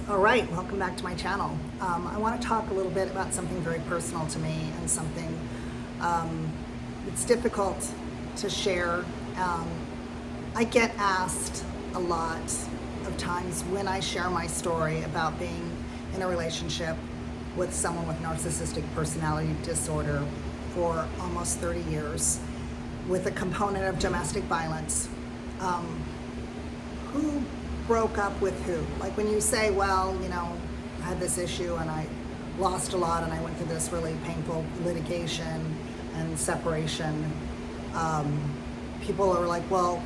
All right, welcome back to my channel. I want to talk a little bit about something very personal to me and something it's difficult to share. I get asked a lot of times when I share my story about being in a relationship with someone with narcissistic personality disorder for almost 30 years with a component of domestic violence. Who broke up with who? Like when you say, well, I had this issue and I lost a lot and I went through this really painful litigation and separation, people are like, well,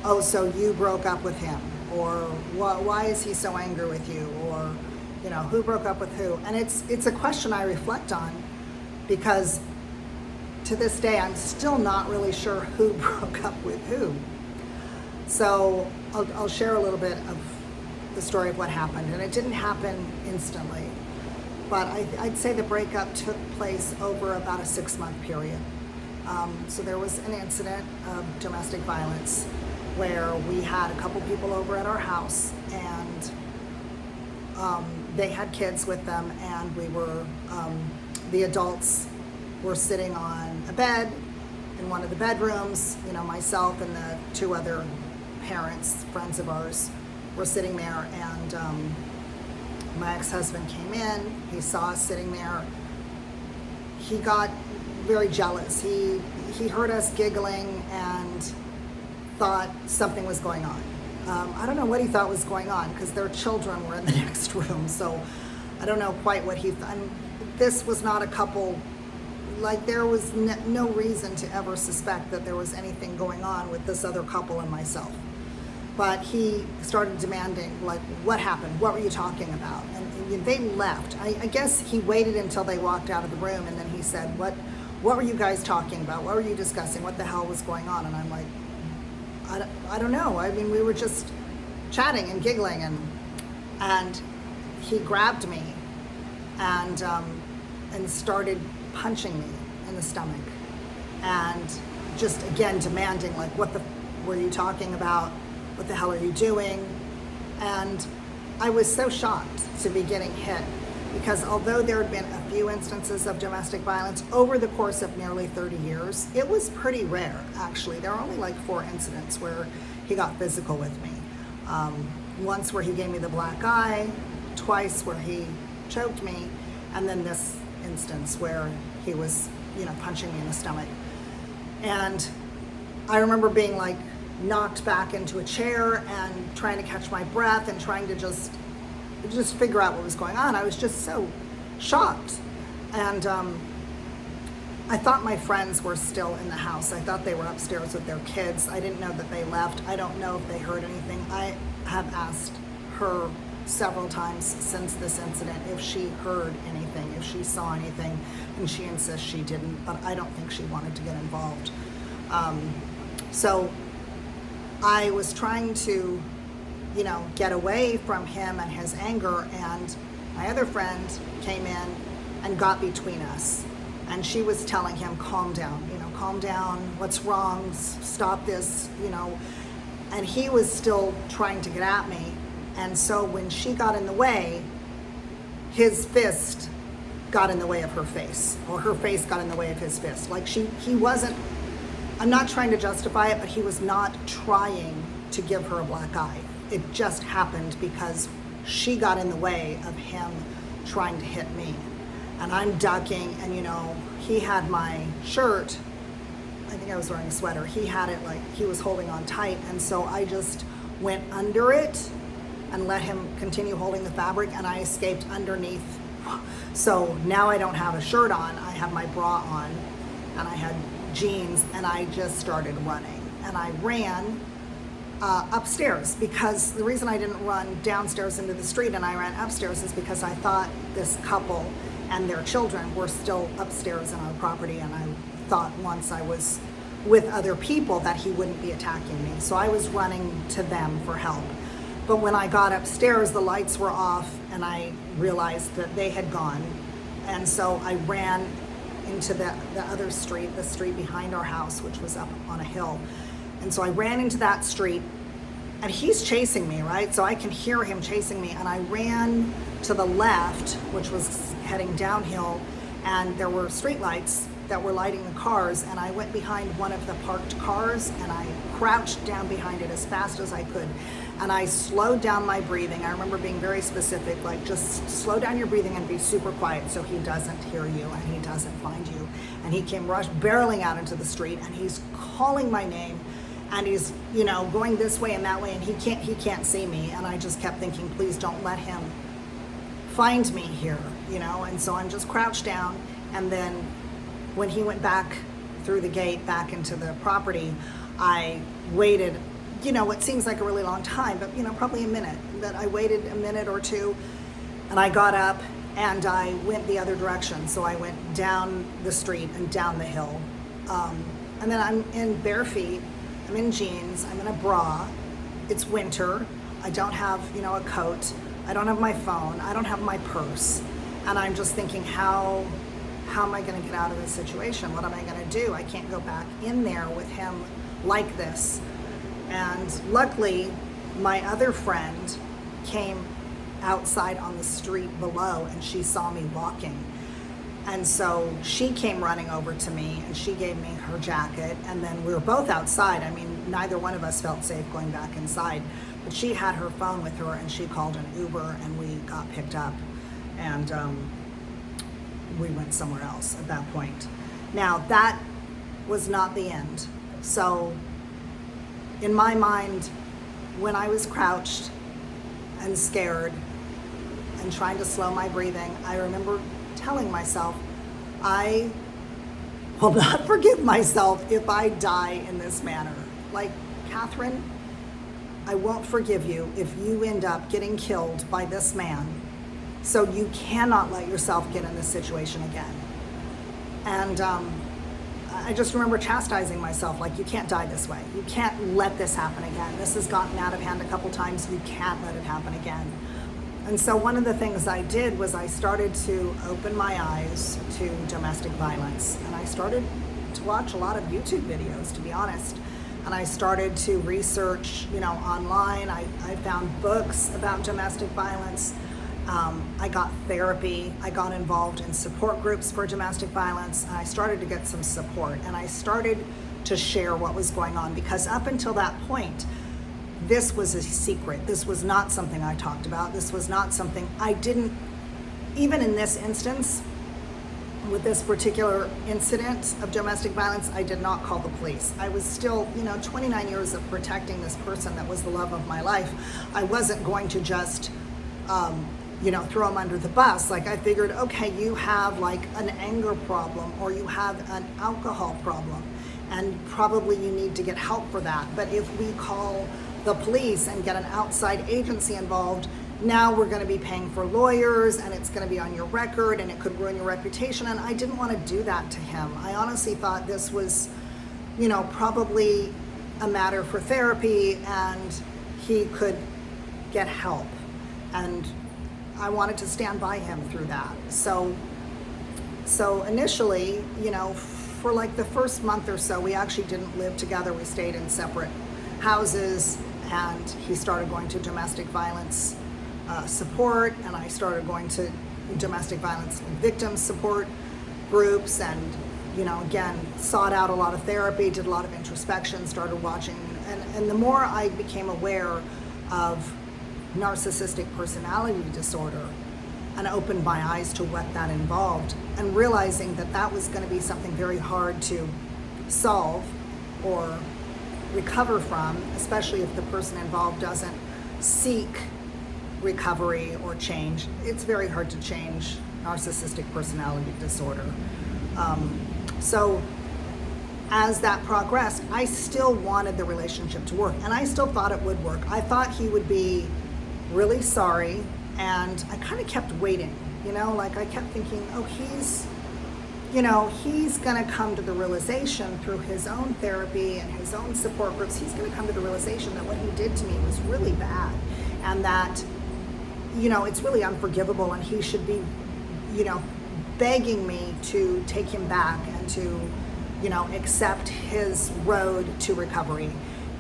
oh, so you broke up with him, or why is he so angry with you, or who broke up with who? And it's a question I reflect on, because to this day I'm still not really sure who broke up with who. So I'll share a little bit of the story of what happened, and it didn't happen instantly, but I'd say the breakup took place over about a 6-month period. So there was an incident of domestic violence where we had a couple people over at our house, and they had kids with them, and we were, the adults were sitting on a bed in one of the bedrooms. Myself and the two other parents, friends of ours, were sitting there, and my ex-husband came in. He saw us sitting there. He got very jealous. He heard us giggling and thought something was going on. I don't know what he thought was going on, because their children were in the next room, so I don't know quite what he thought. This was not a couple, like there was no reason to ever suspect that there was anything going on with this other couple and myself. But he started demanding, like, what happened? What were you talking about? And they left. I guess he waited until they walked out of the room, and then he said, what were you guys talking about? What were you discussing? What the hell was going on? And I'm like, I don't know. I mean, we were just chatting and giggling, and he grabbed me and started punching me in the stomach, and just again demanding, like, what the were you talking about? What the hell are you doing? And I was so shocked to be getting hit, because although there had been a few instances of domestic violence over the course of nearly 30 years, it was pretty rare, actually. There were only like 4 incidents where he got physical with me. Once where he gave me the black eye, twice where he choked me, and then this instance where he was, punching me in the stomach. And I remember being like knocked back into a chair and trying to catch my breath and trying to just figure out what was going on. I was just so shocked. And I thought my friends were still in the house. I thought they were upstairs with their kids. I didn't know that they left. I don't know if they heard anything. I have asked her several times since this incident if she heard anything, if she saw anything, and she insists she didn't, but I don't think she wanted to get involved. So I was trying to, get away from him and his anger, and my other friend came in and got between us, and she was telling him, calm down, what's wrong, stop this, and he was still trying to get at me. And so when she got in the way, his fist got in the way of her face, or her face got in the way of his fist. Like he wasn't, I'm not trying to justify it, but he was not trying to give her a black eye. It just happened because she got in the way of him trying to hit me. And I'm ducking, and he had my shirt, I think I was wearing a sweater, he had it like he was holding on tight, and so I just went under it and let him continue holding the fabric, and I escaped underneath. So now I don't have a shirt on, I have my bra on, and I had jeans, and I just started running. And I ran upstairs, because the reason I didn't run downstairs into the street and I ran upstairs is because I thought this couple and their children were still upstairs in our property, and I thought once I was with other people that he wouldn't be attacking me. So I was running to them for help. But when I got upstairs, the lights were off, and I realized that they had gone. And so I ran into the other street, the street behind our house, which was up on a hill. And so I ran into that street, And he's chasing me, right? So I can hear him chasing me. And I ran to the left, which was heading downhill, and there were streetlights that were lighting the cars. And I went behind one of the parked cars and I crouched down behind it as fast as I could. And I slowed down my breathing. I remember being very specific, like just slow down your breathing and be super quiet so he doesn't hear you and he doesn't find you. And he came barreling out into the street and he's calling my name. And he's, going this way and that way, and he can't see me. And I just kept thinking, please don't let him find me here, And so I'm just crouched down. And then when he went back through the gate, back into the property, I waited, what seems like a really long time, but, probably a minute. But I waited a minute or two, and I got up and I went the other direction. So I went down the street and down the hill. And then I'm in bare feet. I'm in jeans, I'm in a bra, it's winter, I don't have, a coat, I don't have my phone, I don't have my purse, and I'm just thinking, how am I gonna get out of this situation? What am I gonna do? I can't go back in there with him like this. And luckily, my other friend came outside on the street below and she saw me walking. And so she came running over to me and she gave me her jacket, and then we were both outside. I mean, neither one of us felt safe going back inside, but she had her phone with her and she called an Uber and we got picked up, and we went somewhere else at that point. Now that was not the end. So in my mind, when I was crouched and scared and trying to slow my breathing, I remember telling myself, I will not forgive myself if I die in this manner. Like, Catherine, I won't forgive you if you end up getting killed by this man. So you cannot let yourself get in this situation again. And I just remember chastising myself, like, you can't die this way. You can't let this happen again. This has gotten out of hand a couple times. You can't let it happen again. And so one of the things I did was I started to open my eyes to domestic violence. And I started to watch a lot of YouTube videos, to be honest. And I started to research, online. I found books about domestic violence. I got therapy. I got involved in support groups for domestic violence. And I started to get some support. And I started to share what was going on, because up until that point, this was a secret. This was not something I talked about. This was not something I didn't, even in this instance, with this particular incident of domestic violence, I did not call the police. I was still, 29 years of protecting this person that was the love of my life. I wasn't going to just, throw him under the bus. Like, I figured, okay, you have like an anger problem or you have an alcohol problem, and probably you need to get help for that. But if we call the police and get an outside agency involved, now we're going to be paying for lawyers and it's going to be on your record and it could ruin your reputation. And I didn't want to do that to him. I honestly thought this was, probably a matter for therapy and he could get help. And I wanted to stand by him through that. So initially, for like the first month or so, we actually didn't live together. We stayed in separate houses, and he started going to domestic violence support, and I started going to domestic violence victim support groups, and again, sought out a lot of therapy, did a lot of introspection, started watching, and the more I became aware of narcissistic personality disorder and opened my eyes to what that involved, and realizing that that was going to be something very hard to solve or recover from, especially if the person involved doesn't seek recovery or change. It's very hard to change narcissistic personality disorder. So as that progressed, I still wanted the relationship to work, and I still thought it would work. I thought he would be really sorry, and I kind of kept waiting, like I kept thinking, oh, he's gonna come to the realization through his own therapy and his own support groups, he's gonna come to the realization that what he did to me was really bad, and that, it's really unforgivable, and he should be, begging me to take him back and to, accept his road to recovery.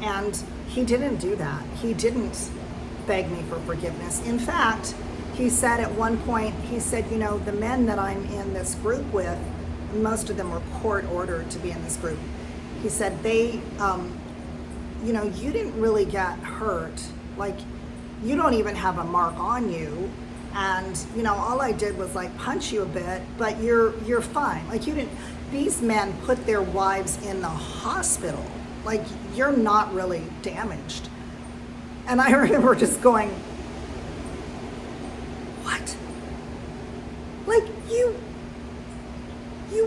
And he didn't do that. He didn't beg me for forgiveness. In fact, he said at one point, he said, you know, the men that I'm in this group with, most of them were court ordered to be in this group. He said, they, you know, you didn't really get hurt. Like, you don't even have a mark on you. And, you know, all I did was like punch you a bit, but you're fine. Like, you didn't, these men put their wives in the hospital. Like, you're not really damaged. And I remember just going, what? Like, you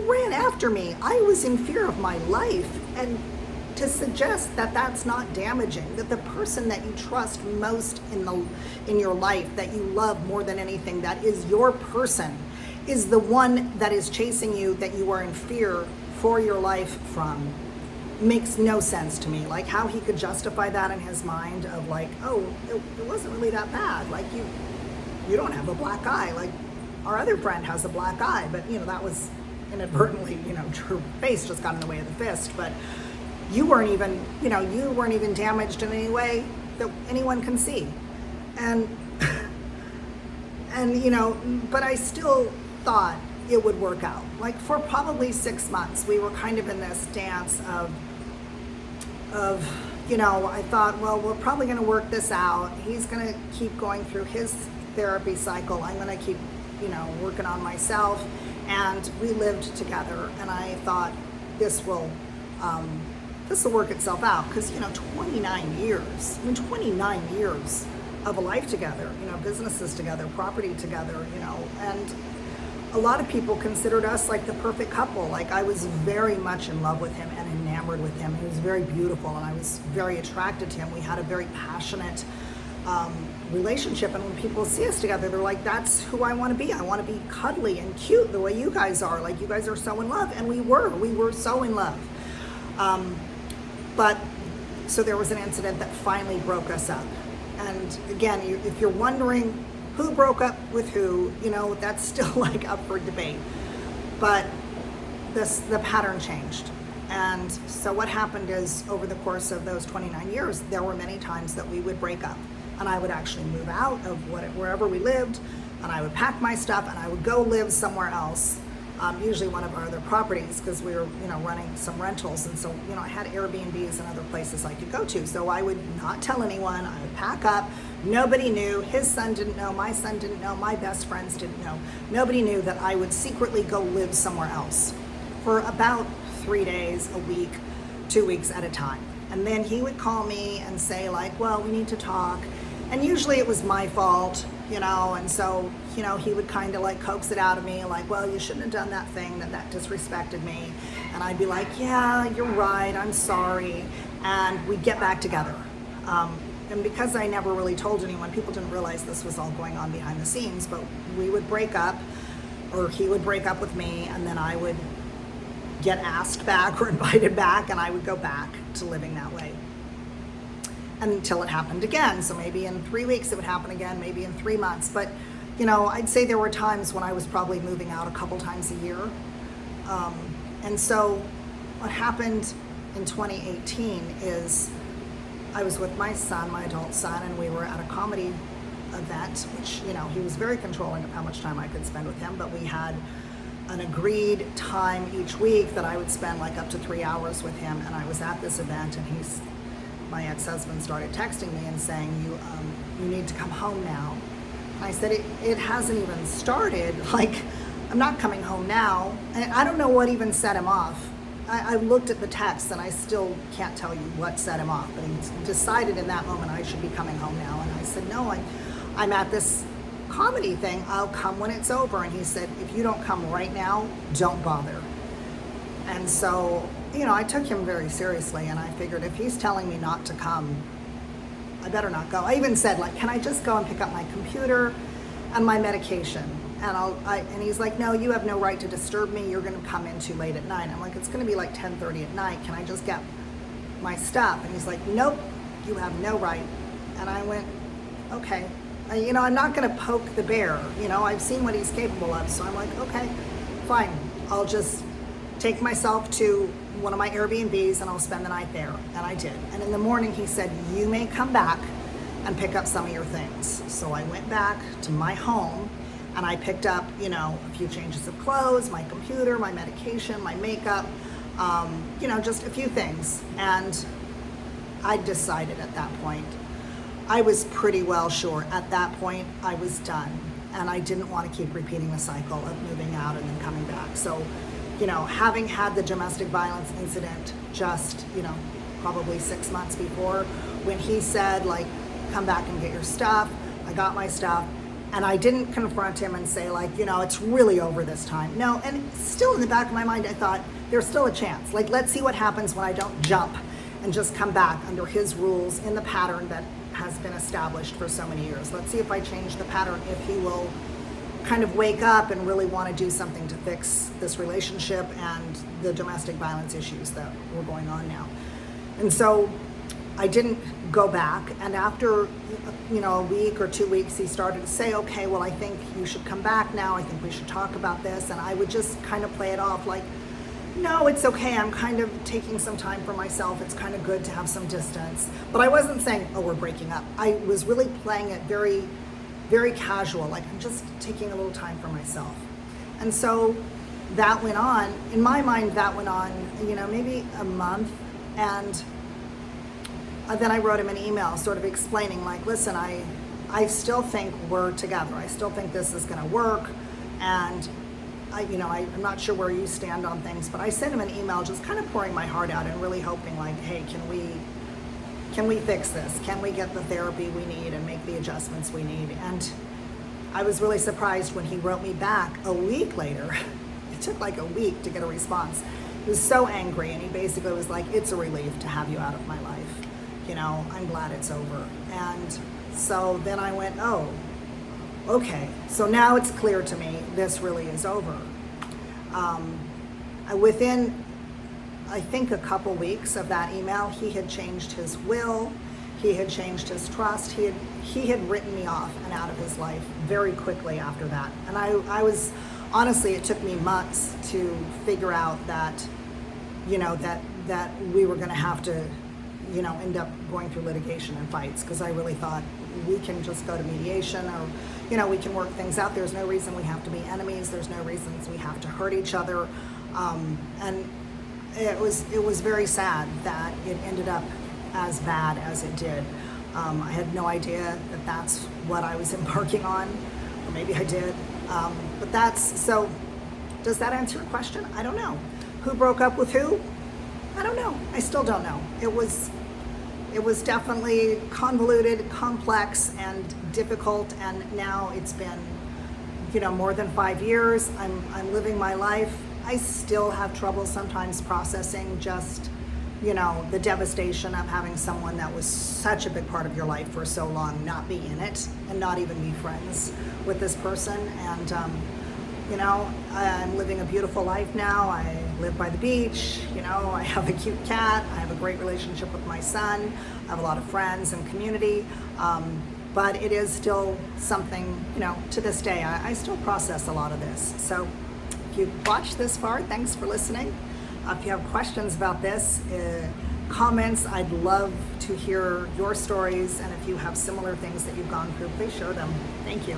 ran after me. I was in fear of my life. And to suggest that that's not damaging, that the person that you trust most in your life, that you love more than anything, that is your person, is the one that is chasing you, that you are in fear for your life from, makes no sense to me. Like, how he could justify that in his mind of like, oh, it wasn't really that bad. Like, you don't have a black eye. Like, our other friend has a black eye, but you know, that was inadvertently, you know, her face just got in the way of the fist. But you weren't even, you know, you weren't even damaged in any way that anyone can see. And you know, but I still thought it would work out. Like, for probably 6 months, we were kind of in this dance of, you know, I thought, well, we're probably going to work this out. He's going to keep going through his therapy cycle. I'm going to keep, you know, working on myself. And we lived together, and I thought this will work itself out, because, you know, 29 years. I mean, 29 years of a life together, you know, businesses together, property together, you know, and a lot of people considered us like the perfect couple. Like, I was very much in love with him and enamored with him. He was very beautiful, and I was very attracted to him. We had a very passionate relationship, and when people see us together, they're like, that's who I want to be. I want to be cuddly and cute the way you guys are. Like, you guys are so in love. And we were so in love. But so there was an incident that finally broke us up. And again, if you're wondering who broke up with who, you know, that's still like up for debate. But the pattern changed. And so what happened is, over the course of those 29 years, there were many times that we would break up, and I would actually move out of wherever we lived, and I would pack my stuff and I would go live somewhere else, usually one of our other properties, because we were, you know, running some rentals. And so, you know, I had Airbnbs and other places I could go to. So I would not tell anyone. I would pack up. Nobody knew. His son didn't know. My son didn't know. My best friends didn't know. Nobody knew that I would secretly go live somewhere else for about 3 days, a week, 2 weeks at a time. And then he would call me and say, like, well, we need to talk. And usually it was my fault, you know, and so, you know, he would kind of like coax it out of me, like, well, you shouldn't have done that thing, that disrespected me. And I'd be like, yeah, you're right, I'm sorry. And we'd get back together. And because I never really told anyone, people didn't realize this was all going on behind the scenes, but we would break up, or he would break up with me, and then I would get asked back or invited back, and I would go back to living that way. Until it happened again. So maybe in 3 weeks it would happen again, maybe in 3 months. But, you know, I'd say there were times when I was probably moving out a couple times a year. And so what happened in 2018 is I was with my son, my adult son, and we were at a comedy event, which, you know, he was very controlling of how much time I could spend with him, but we had an agreed time each week that I would spend like up to 3 hours with him. And I was at this event, and my ex-husband started texting me and saying, you need to come home now. And I said, it hasn't even started. Like, I'm not coming home now. And I don't know what even set him off. I looked at the text, and I still can't tell you what set him off, but he decided in that moment I should be coming home now. And I said, no, I'm at this comedy thing. I'll come when it's over. And he said, if you don't come right now, don't bother. And so, you know, I took him very seriously, and I figured if he's telling me not to come, I better not go. I even said, like, can I just go and pick up my computer and my medication? And he's like, no, you have no right to disturb me. You're going to come in too late at night. I'm like, it's going to be like 10:30 at night. Can I just get my stuff? And he's like, nope, you have no right. And I went, okay. You know, I'm not going to poke the bear. You know, I've seen what he's capable of. So I'm like, okay, fine. I'll just take myself to one of my Airbnbs and I'll spend the night there. And I did. And in the morning he said, you may come back and pick up some of your things. So I went back to my home and I picked up, a few changes of clothes, my computer, my medication, my makeup, just a few things. And I decided at that point, I was pretty well sure at that point I was done. And I didn't want to keep repeating the cycle of moving out and then coming back. So, having had the domestic violence incident just, probably 6 months before, when he said, like, come back and get your stuff, I got my stuff. And I didn't confront him and say, like, it's really over this time. No, and still in the back of my mind, I thought, there's still a chance. Like, let's see what happens when I don't jump and just come back under his rules in the pattern that has been established for so many years. Let's see if I change the pattern, if he will kind of wake up and really want to do something to fix this relationship and the domestic violence issues that were going on now. And so I didn't go back. And after, a week or 2 weeks, he started to say, okay, well, I think you should come back now. I think we should talk about this. And I would just kind of play it off like, no, it's okay. I'm kind of taking some time for myself. It's kind of good to have some distance. But I wasn't saying, oh, we're breaking up. I was really playing it very, very casual. Like, I'm just taking a little time for myself. And so that went on. In my mind, that went on, maybe a month. And then I wrote him an email sort of explaining, like, listen, I still think we're together. I still think this is going to work. And I'm not sure where you stand on things, but I sent him an email just kind of pouring my heart out and really hoping, like, hey, can we fix this? Can we get the therapy we need and make the adjustments we need? And I was really surprised when he wrote me back a week later. It took like a week to get a response. He was so angry, and he basically was like, it's a relief to have you out of my life. I'm glad it's over. And so then I went, oh, okay, so now it's clear to me this really is over. Within, I think, a couple weeks of that email, he had changed his will, he had changed his trust, he had written me off and out of his life very quickly after that. And I was, honestly, it took me months to figure out that, that we were gonna have to, end up going through litigation and fights, because I really thought we can just go to mediation, or we can work things out. There's no reason we have to be enemies. There's no reasons we have to hurt each other. And it was very sad that it ended up as bad as it did. I had no idea that that's what I was embarking on, or maybe I did. But so does that answer your question? I don't know. Who broke up with who? I don't know. I still don't know. It was definitely convoluted, complex, and difficult, and now it's been, more than 5 years. I'm living my life. I still have trouble sometimes processing just, the devastation of having someone that was such a big part of your life for so long not be in it and not even be friends with this person. And I'm living a beautiful life now. I live by the beach, I have a cute cat, I have a great relationship with my son, I have a lot of friends and community, but it is still something, to this day, I still process a lot of this. So if you've watched this far, thanks for listening. If you have questions about this, comments, I'd love to hear your stories, and if you have similar things that you've gone through, please share them. Thank you.